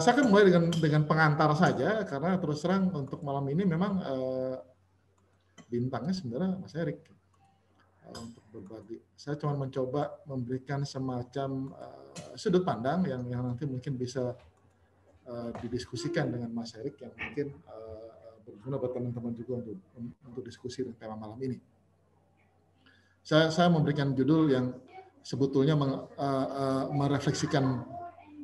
Saya akan mulai dengan pengantar saja, karena terus terang untuk malam ini memang bintangnya sebenarnya Mas Erik untuk berbagi. Saya cuma mencoba memberikan semacam sudut pandang yang nanti mungkin bisa didiskusikan dengan Mas Erik, yang mungkin berguna buat teman-teman juga untuk diskusi tentang tema malam ini. Saya memberikan judul yang sebetulnya merefleksikan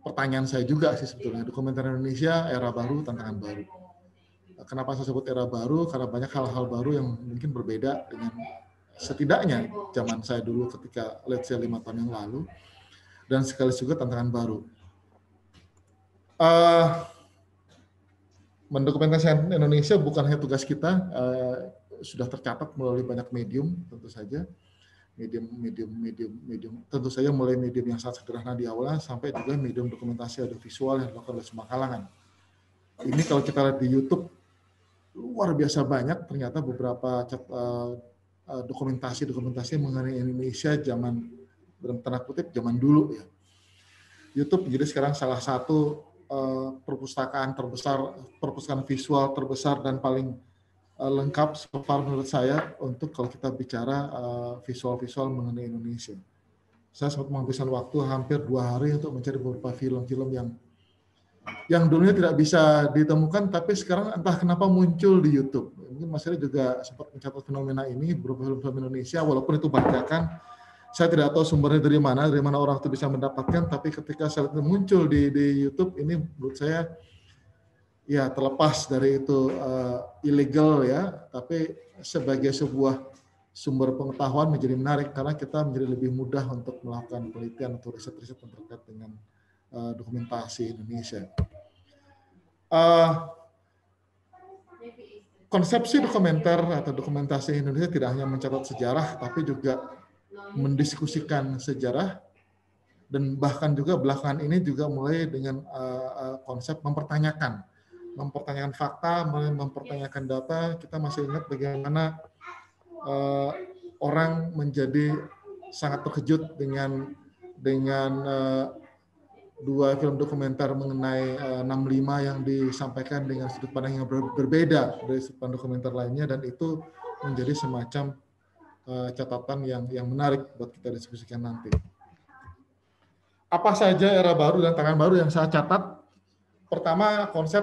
pertanyaan saya juga sih sebetulnya. Dokumenter Indonesia, era baru, tantangan baru. Kenapa saya sebut era baru? Karena banyak hal-hal baru yang mungkin berbeda dengan setidaknya zaman saya dulu ketika let's say 5 tahun yang lalu, dan sekaligus juga tantangan baru. Mendokumentasikan Indonesia bukan hanya tugas kita, sudah tercatat melalui banyak medium tentu saja. Medium tentu saja mulai medium yang sangat sederhana di awalnya sampai juga medium dokumentasi audiovisual yang dilakukan oleh semua kalangan. Ini kalau kita lihat di YouTube luar biasa banyak ternyata beberapa dokumentasi mengenai Indonesia zaman, dalam tanda kutip, zaman dulu ya. YouTube jadi sekarang salah satu perpustakaan visual terbesar dan paling lengkap so far menurut saya untuk kalau kita bicara visual mengenai Indonesia. Saya sempat menghabiskan waktu hampir 2 hari untuk mencari beberapa film-film yang dulunya tidak bisa ditemukan, tapi sekarang entah kenapa muncul di YouTube. Mungkin Mas Eri juga sempat mencatat fenomena ini, beberapa film-film Indonesia, walaupun itu bajakan, saya tidak tahu sumbernya dari mana orang itu bisa mendapatkan, tapi ketika saya lihat muncul di YouTube, ini menurut saya ya terlepas dari itu ilegal ya, tapi sebagai sebuah sumber pengetahuan menjadi menarik karena kita menjadi lebih mudah untuk melakukan penelitian atau riset-riset yang terkait dengan dokumentasi Indonesia. Konsepsi dokumenter atau dokumentasi Indonesia tidak hanya mencatat sejarah, tapi juga mendiskusikan sejarah, dan bahkan juga belakangan ini juga mulai dengan konsep mempertanyakan fakta, mempertanyakan data. Kita masih ingat bagaimana orang menjadi sangat terkejut dengan 2 film dokumenter mengenai 65 yang disampaikan dengan sudut pandang yang berbeda dari sudut pandang dokumenter lainnya, dan itu menjadi semacam catatan yang menarik buat kita diskusikan nanti. Apa saja era baru dan tantangan baru yang saya catat? Pertama, konsep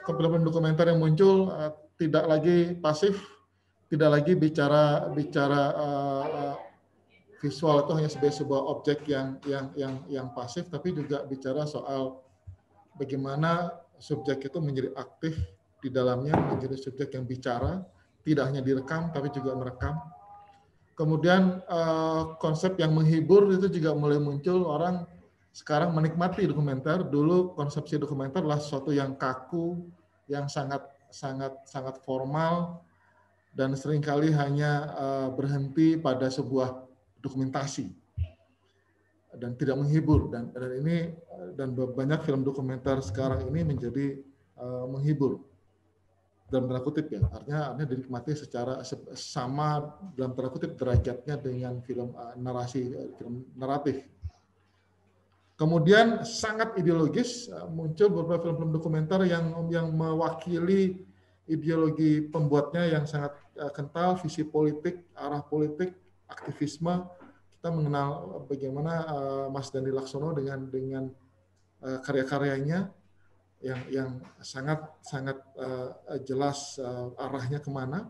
film dokumenter yang muncul tidak lagi pasif, tidak lagi bicara visual itu hanya sebagai sebuah objek yang pasif, tapi juga bicara soal bagaimana subjek itu menjadi aktif di dalamnya, menjadi subjek yang bicara, tidak hanya direkam tapi juga merekam. Kemudian konsep yang menghibur itu juga mulai muncul. Orang sekarang menikmati dokumenter. Dulu konsepsi dokumenter adalah sesuatu yang kaku, yang sangat formal, dan seringkali hanya berhenti pada sebuah dokumentasi dan tidak menghibur. Dan banyak film dokumenter sekarang ini menjadi menghibur dalam tanda kutip ya, artinya dinikmati secara sama dalam tanda kutip derajatnya dengan film film naratif. Kemudian sangat ideologis, muncul beberapa film-film dokumenter yang mewakili ideologi pembuatnya yang sangat kental, visi politik, arah politik, aktivisme. Kita mengenal bagaimana Mas Dandi Laksono dengan karya-karyanya yang sangat jelas arahnya kemana.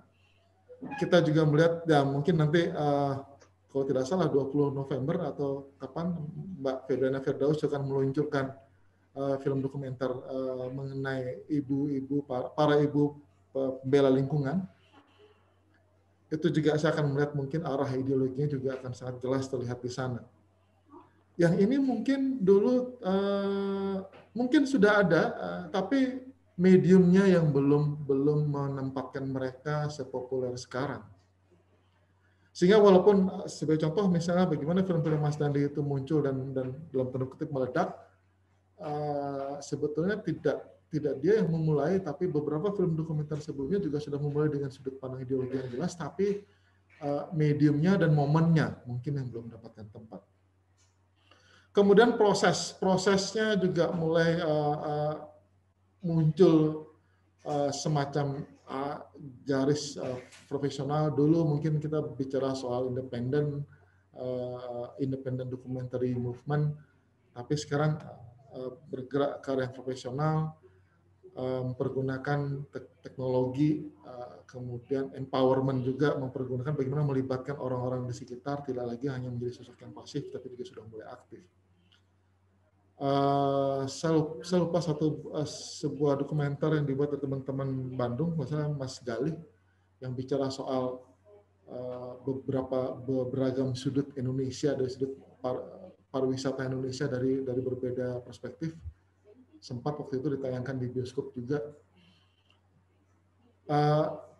Kita juga melihat ya mungkin nanti kalau tidak salah 20 November atau kapan Mbak Febriana Firdaus akan meluncurkan film dokumenter mengenai para ibu pembela lingkungan. Itu juga saya akan melihat mungkin arah ideologinya juga akan sangat jelas terlihat di sana. Yang ini mungkin dulu mungkin sudah ada, tapi mediumnya yang belum menempatkan mereka sepopuler sekarang. Sehingga walaupun sebagai contoh misalnya bagaimana film-film Mas Dandi itu muncul dan dalam tanda kutip meledak, sebetulnya tidak dia yang memulai, tapi beberapa film dokumenter sebelumnya juga sudah memulai dengan sudut pandang ideologi yang jelas, tapi mediumnya dan momennya mungkin yang belum mendapatkan tempat. Kemudian prosesnya juga mulai muncul semacam garis profesional. Dulu mungkin kita bicara soal independent documentary movement, tapi sekarang bergerak ke arah yang profesional, mempergunakan teknologi, kemudian empowerment juga, mempergunakan bagaimana melibatkan orang-orang di sekitar, tidak lagi hanya menjadi sosok yang pasif, tapi juga sudah mulai aktif. Saya lupa sebuah dokumenter yang dibuat oleh teman-teman Bandung, misalnya Mas Galih, yang bicara soal beragam sudut Indonesia, dari sudut pariwisata Indonesia dari berbeda perspektif. Sempat waktu itu ditayangkan di bioskop juga.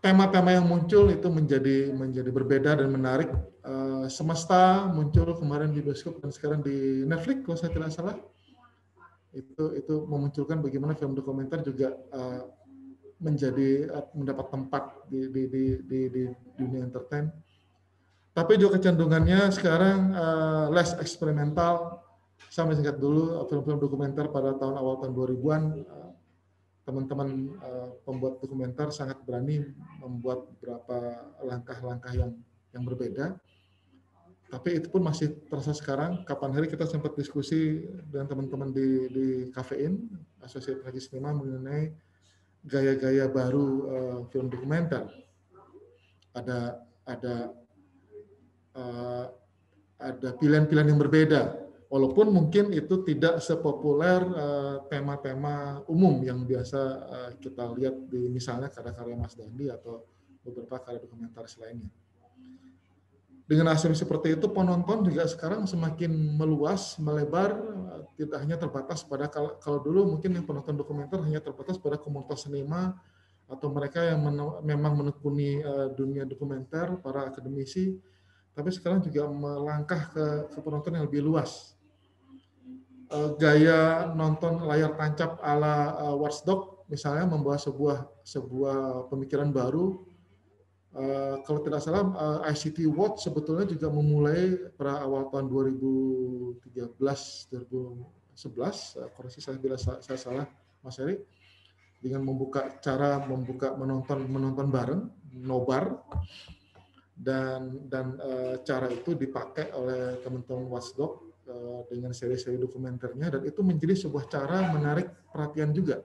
Tema-tema yang muncul itu menjadi berbeda dan menarik. Semesta muncul kemarin di bioskop dan sekarang di Netflix kalau saya tidak salah. Itu memunculkan bagaimana film dokumenter juga mendapat tempat di dunia entertain. Tapi juga kecenderungannya sekarang less eksperimental. Saya masih ingat dulu film-film dokumenter pada awal tahun 2000-an, teman-teman pembuat dokumenter sangat berani membuat beberapa langkah-langkah yang berbeda. Tapi itu pun masih terasa sekarang. Kapan hari kita sempat diskusi dengan teman-teman di Kafein, Asosiasi Pengaji Sinema, mengenai gaya-gaya baru film dokumenter. Ada pilihan-pilihan yang berbeda, walaupun mungkin itu tidak sepopuler tema-tema umum yang biasa kita lihat di misalnya karya-karya Mas Dandi atau beberapa karya dokumentaris lainnya. Dengan asumsi seperti itu, penonton juga sekarang semakin meluas, melebar, tidak hanya terbatas pada, kalau dulu mungkin yang penonton dokumenter hanya terbatas pada komunitas sinema atau mereka yang memang menekuni dunia dokumenter, para akademisi, tapi sekarang juga melangkah ke penonton yang lebih luas. Gaya nonton layar tancap ala Watchdog misalnya membawa sebuah pemikiran baru. Kalau tidak salah, ICT Watch sebetulnya juga memulai pada awal tahun 2013-2011, koreksi saya bila saya salah, Mas Heri, dengan membuka menonton bareng, nobar, dan cara itu dipakai oleh teman-teman Watchdog dengan seri-seri dokumenternya, dan itu menjadi sebuah cara menarik perhatian juga.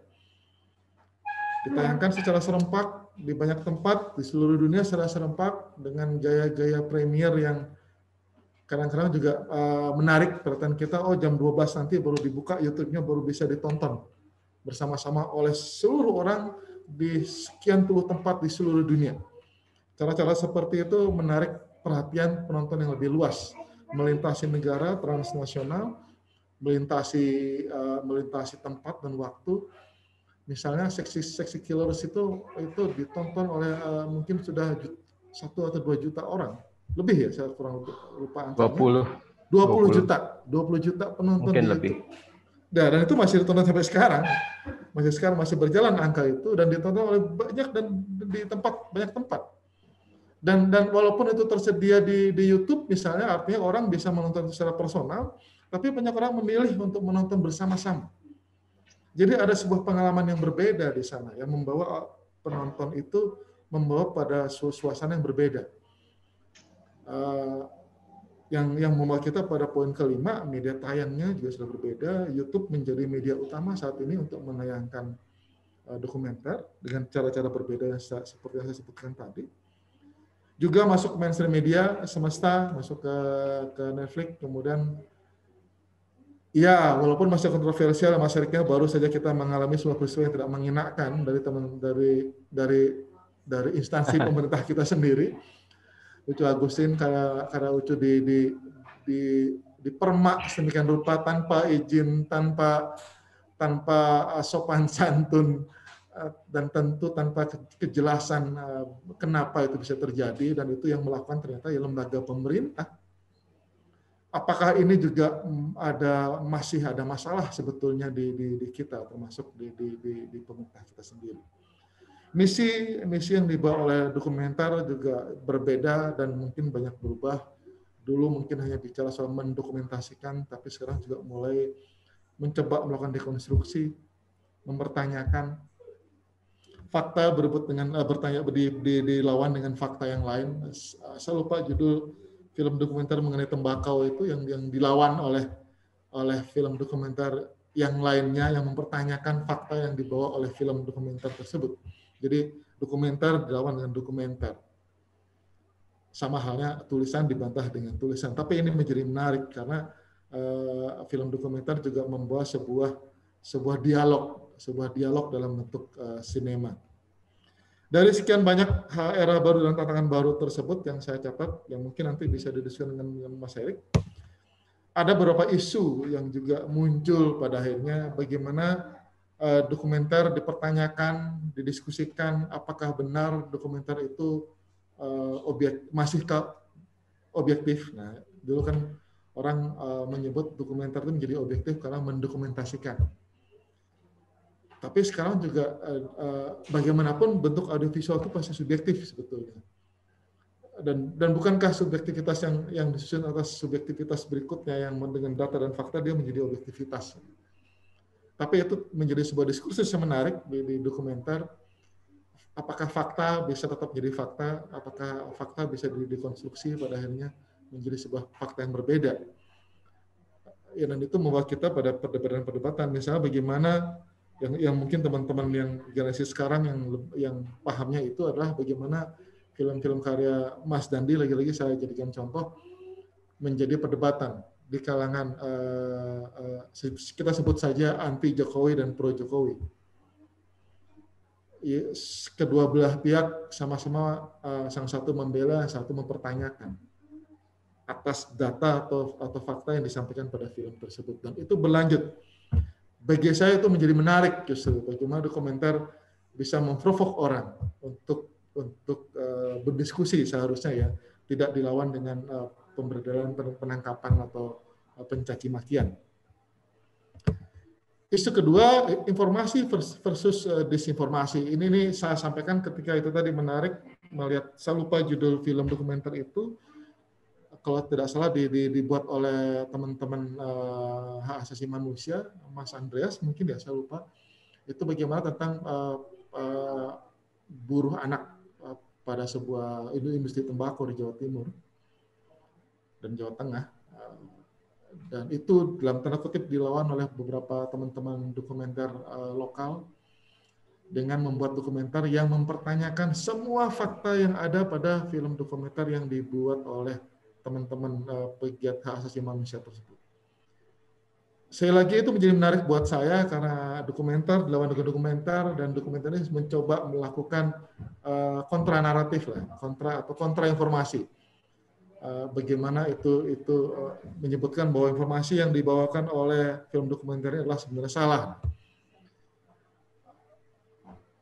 Ditayangkan secara serempak di banyak tempat di seluruh dunia secara serempak dengan gaya-gaya premier yang kadang-kadang juga menarik perhatian kita. Oh, jam 12 nanti baru dibuka YouTube-nya, baru bisa ditonton bersama-sama oleh seluruh orang di sekian puluh tempat di seluruh dunia. Cara-cara seperti itu menarik perhatian penonton yang lebih luas, melintasi negara, transnasional, melintasi tempat dan waktu. Misalnya Sexy Killers itu ditonton oleh mungkin sudah 1 atau 2 juta orang. Lebih ya, saya kurang lupa angkanya. 20 juta penonton mungkin di lebih. YouTube. Dan itu masih ditonton sampai sekarang. Masih berjalan angka itu dan ditonton oleh banyak dan di banyak tempat. Dan walaupun itu tersedia di YouTube misalnya, artinya orang bisa menonton secara personal, tapi banyak orang memilih untuk menonton bersama-sama. Jadi ada sebuah pengalaman yang berbeda di sana yang membawa penonton itu pada suasana yang berbeda. Yang membawa kita pada poin kelima, media tayangnya juga sudah berbeda. YouTube menjadi media utama saat ini untuk menayangkan dokumenter dengan cara-cara berbeda seperti yang saya sebutkan tadi. Juga masuk mainstream media, Semesta masuk ke Netflix, kemudian ya, walaupun masih kontroversial, Mas Eriknya, baru saja kita mengalami sebuah peristiwa yang tidak mengenakan dari instansi pemerintah kita sendiri. Ucu Agustin karena Ucu dipermak sedemikian rupa tanpa izin, tanpa sopan santun, dan tentu tanpa kejelasan kenapa itu bisa terjadi, dan itu yang melakukan ternyata ya lembaga pemerintah. Apakah ini juga masih ada masalah sebetulnya di kita, termasuk di pemerintah kita sendiri. Misi yang dibawa oleh dokumenter juga berbeda dan mungkin banyak berubah Dulu mungkin hanya bicara soal mendokumentasikan, tapi sekarang juga mulai mencoba melakukan dekonstruksi, mempertanyakan fakta berebut dengan dilawan dengan fakta yang lain. Saya lupa judul film dokumenter mengenai tembakau itu yang dilawan oleh film dokumenter yang lainnya yang mempertanyakan fakta yang dibawa oleh film dokumenter tersebut. Jadi dokumenter dilawan dengan dokumenter. Sama halnya tulisan dibantah dengan tulisan. Tapi ini menjadi menarik karena film dokumenter juga membawa sebuah dialog dalam bentuk sinema. Dari sekian banyak era baru dan tantangan baru tersebut yang saya catat, yang mungkin nanti bisa didiskusikan dengan Mas Erik, ada beberapa isu yang juga muncul pada akhirnya bagaimana dokumenter dipertanyakan, didiskusikan apakah benar dokumenter itu masih objektif. Nah, dulu kan orang menyebut dokumenter itu menjadi objektif karena mendokumentasikan. Tapi sekarang juga bagaimanapun bentuk audiovisual itu pasti subjektif sebetulnya. Dan bukankah subjektivitas yang disusun atas subjektivitas berikutnya yang dengan data dan fakta dia menjadi objektivitas. Tapi itu menjadi sebuah diskursus yang menarik di dokumenter. Apakah fakta bisa tetap jadi fakta? Apakah fakta bisa dikonstruksi pada akhirnya menjadi sebuah fakta yang berbeda? Ya, dan itu membawa kita pada perdebatan-perdebatan. Misalnya bagaimana yang mungkin teman-teman yang generasi sekarang yang pahamnya itu adalah bagaimana film-film karya Mas Dandi, lagi-lagi saya jadikan contoh, menjadi perdebatan di kalangan kita sebut saja anti Jokowi dan pro Jokowi. Kedua belah pihak sama-sama sang satu membela, yang satu mempertanyakan atas data atau fakta yang disampaikan pada film tersebut, dan itu berlanjut. Bagi saya itu menjadi menarik justru bagaimana dokumenter bisa memprovok orang untuk berdiskusi seharusnya ya, tidak dilawan dengan pemberdaran, penangkapan atau pencaci makian. Isu kedua, informasi versus disinformasi. Ini saya sampaikan ketika itu tadi menarik melihat, saya lupa judul film dokumenter itu, kalau tidak salah dibuat oleh teman-teman hak asasi manusia, Mas Andreas mungkin ya, saya lupa. Itu bagaimana tentang buruh anak pada sebuah industri tembakau di Jawa Timur dan Jawa Tengah. Dan itu dalam tanda kutip dilawan oleh beberapa teman-teman dokumenter lokal dengan membuat dokumenter yang mempertanyakan semua fakta yang ada pada film dokumenter yang dibuat oleh teman-teman pegiat hak asasi manusia tersebut. Sekali lagi itu menjadi menarik buat saya karena dokumenter dilawan dengan dokumenter, dan dokumenter ini mencoba melakukan kontra naratif lah, kontra informasi. Bagaimana itu menyebutkan bahwa informasi yang dibawakan oleh film dokumenter ini adalah sebenarnya salah.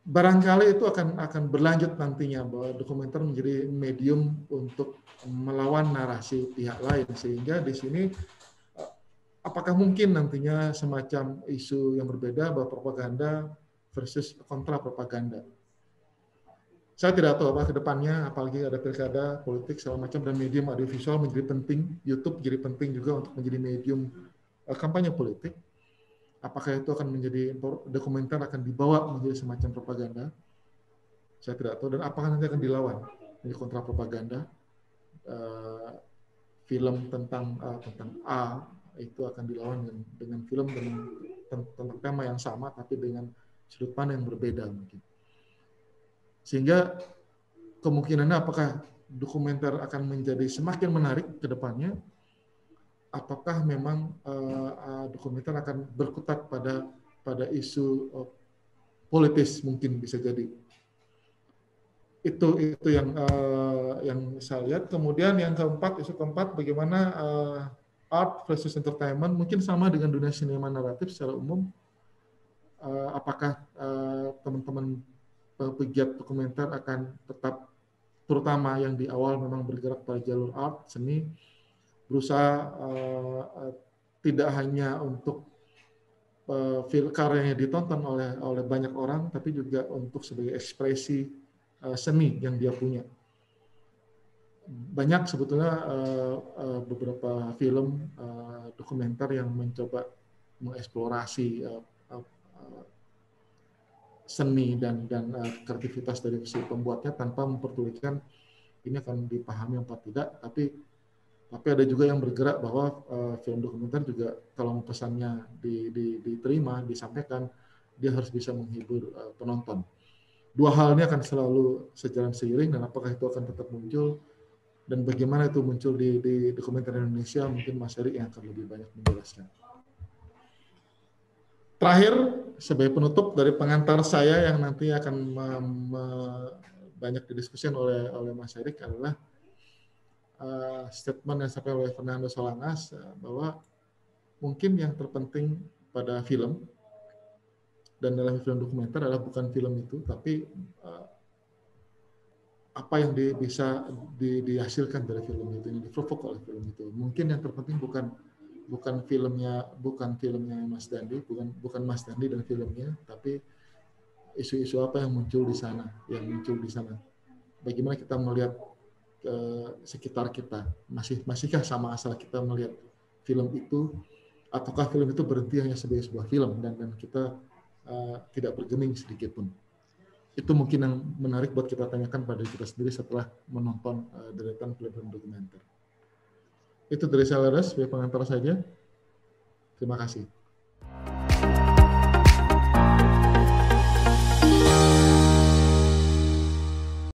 Barangkali itu akan berlanjut nantinya bahwa dokumenter menjadi medium untuk melawan narasi pihak lain, sehingga di sini apakah mungkin nantinya semacam isu yang berbeda bahwa propaganda versus kontra propaganda. Saya tidak tahu apa ke depannya, apalagi ada pilkada, politik, segala macam, dan medium audiovisual menjadi penting, YouTube jadi penting juga untuk menjadi medium kampanye politik. Apakah itu akan menjadi dokumenter akan dibawa menjadi semacam propaganda? Saya tidak tahu. Dan apakah nanti akan dilawan menjadi kontra propaganda? Film tentang A itu akan dilawan dengan film tentang tema yang sama, tapi dengan sudut pandang yang berbeda mungkin. Sehingga kemungkinannya apakah dokumenter akan menjadi semakin menarik ke depannya, apakah memang dokumenter akan berkutat pada isu politis, mungkin bisa jadi. Itu yang saya lihat. Kemudian yang keempat, isu keempat, bagaimana art versus entertainment, mungkin sama dengan dunia sinema naratif secara umum. Apakah teman-teman pegiat dokumenter akan tetap, terutama yang di awal memang bergerak pada jalur art, seni, berusaha tidak hanya untuk karyanya ditonton oleh banyak orang, tapi juga untuk sebagai ekspresi seni yang dia punya. banyak sebetulnya beberapa film dokumenter yang mencoba mengeksplorasi seni dan kreativitas dari si pembuatnya tanpa memperdulikan ini akan dipahami apa tidak, tapi ada juga yang bergerak bahwa film dokumenter juga kalau pesannya diterima, disampaikan, dia harus bisa menghibur penonton. Dua hal ini akan selalu sejalan seiring, dan apakah itu akan tetap muncul dan bagaimana itu muncul di dokumenter Indonesia, mungkin Mas Erik yang akan lebih banyak menjelaskan. Terakhir, sebagai penutup dari pengantar saya yang nanti akan banyak didiskusikan oleh Mas Erik adalah statement yang disampaikan oleh Fernando Solangas bahwa mungkin yang terpenting pada film dan dalam film dokumenter adalah bukan film itu, tapi apa yang bisa dihasilkan dari film itu, yang diprovok oleh film itu. Mungkin yang terpenting bukan filmnya Mas Dandi, bukan Mas Dandi dan filmnya, tapi isu-isu apa yang muncul di sana, Bagaimana kita melihat sekitar kita, masihkah sama asal kita melihat film itu, ataukah film itu berhenti hanya sebagai sebuah film dan kita tidak bergeming sedikit pun. Itu mungkin yang menarik buat kita tanyakan pada kita sendiri setelah menonton deretan film-film dokumenter. Itu dari saya, Laras, sebagai pengantar saja. Terima kasih.